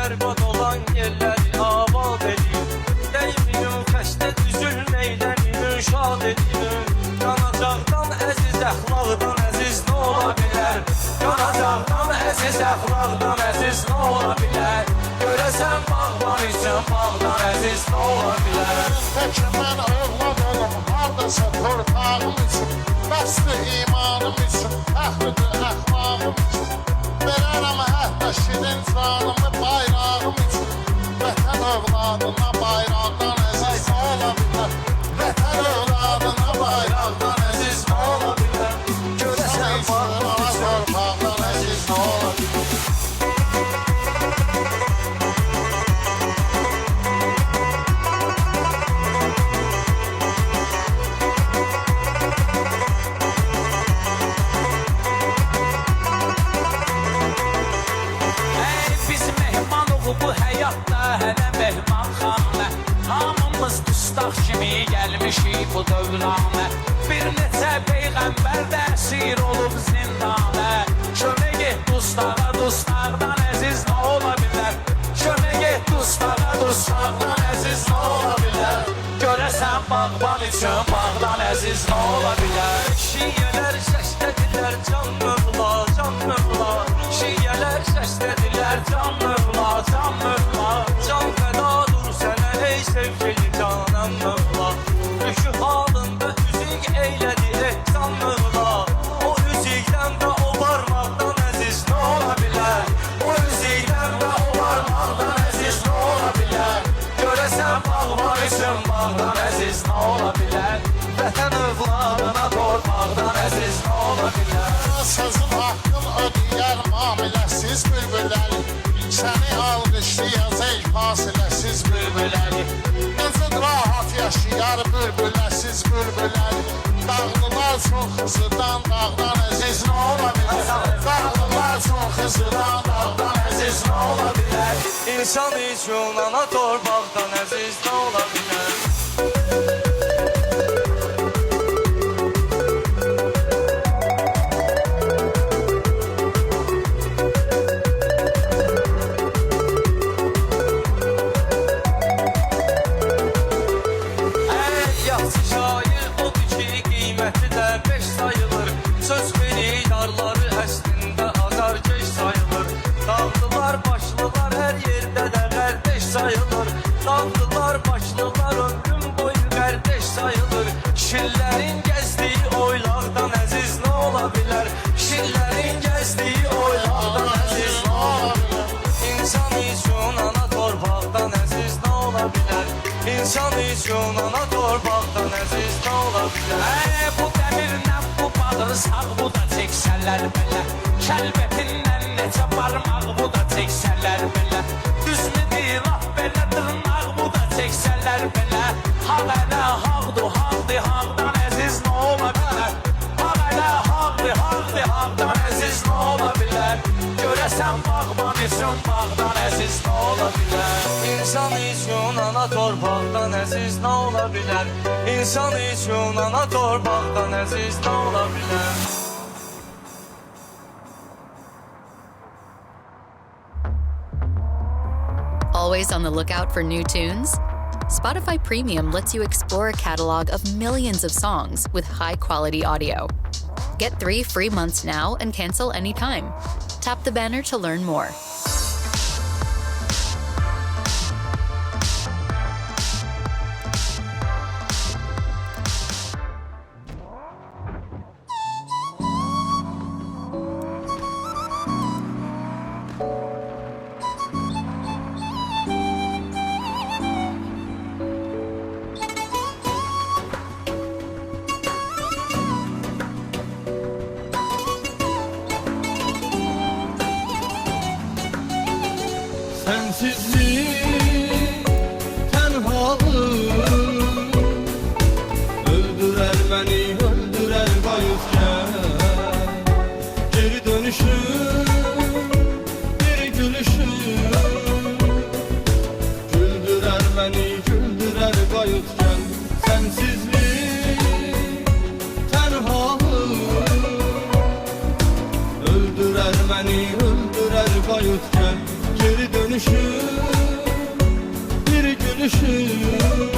Bərbad olan yerləri abad edin. Deymiyorum kəşdə üzülməklərini şad edin. Yanacaqdan əziz əxlaqdan əziz nə ola bilər? Yanacaqdan əziz əxlaqdan əziz nə ola bilər? Görəsən bağban üçün bağdan əziz nə ola bilər? Tək mən övlad olum, hardasa torpağım üçün, bəsdir imanım üçün, fəxridir əxlaqım üçün. Verərəm hətta şirin canımı bayrağım üçün. Vətən övladına bayraqdan əziz nə ola bilər? Vətən övladına bayraqdan əziz nə ola bilər? Görəsən bağban üçün torpaqdan əziz nə ola bilər? Bu həyatda hələ mehmanxanə, hamımız dustaq kimi gəlmişik bu dövranə. Bir neçə peyğəmbər də əsir olub zindanə. Şölə get dustağa, dustaqdan əziz nə ola bilər? Şölə get dustağa, dustaqdan əziz nə ola bilər? Görəsən bağban üçün bağdan əziz nə ola bilər? Şiyələr səslədilər can mövla, can mövla. Şiyələr səslədilər can mövla, can mövla. Can fədadır sənə ey sevgili canan mövla. Düşü halında üzük eylədi ehsan mövla. O üzükdən və o barmaqdan əziz nə ola bilər? O üzükdən və o barmaqdan əziz nə ola bilər? Görəsən bağban üçün bağdan əziz nə ola bilər? Vətən övladına torpaqdan əziz nə ola bilər? Sözün haqqın ödəyər mamiləsiz bülbüləri. Səni alqışlayaz ey fasiləsiz bülbüləri. Necə rahat yaşayar bülbüləsiz bülbüləri. Dağlılar çox xızıdan dağdan əziz nə ola bilər? Dağlılar çox xızıdan dağdan əziz nə ola bilər? İnsan üçün ana torpaqdan əziz nə ola bilər? Söz veridarları əslində azar geç sayılır. Dağlılar, başlılar hər yerdə də qardeş sayılır. Dağlılar, başlılar ömrüm boyu qardeş sayılır. Şillərin gəzdiyi oylaqdan əziz nə ola bilər? Şillərin gəzdiyi oylaqdan əziz nə ola bilər? İnsan üçün ana torpaqdan əziz nə ola bilər? İnsan üçün ana torpaqdan əziz nə ola bilər? Bu dəmirlə bu bağı sağ bu da çeksələr belə. Kəlbətindən necə barmaq bu da çeksələr belə. Düzmüdür laf belə dırnaq bu da çeksələr belə. Hağ ələ hağdır hağdır hağdan əziz nə ola bilər? Hağ ələ hağdır hağdır hağdan əziz nə ola bilər? Görəsən bağban üçün bağdan əziz nə ola bilər? İnsan üçün ana torpaqdan əziz nə ola bilər? İnsan üçün ana torpaqdan əziz nə ola bilər? Always on the lookout for new tunes? Spotify Premium lets you explore a catalog of millions of songs with high-quality audio. Get 3 free months now and cancel anytime. Tap the banner to learn more. Sensizlik, tenhalıq öldürər məni, öldürər bayıtkən. Geri dönüşüm, bir gülüşüm güldürər məni, güldürər bayıtkən. Sensizlik, tenhalıq öldürər məni, öldürər bayıtkən. Geri dönüşüm gülüşün, bir gülüşün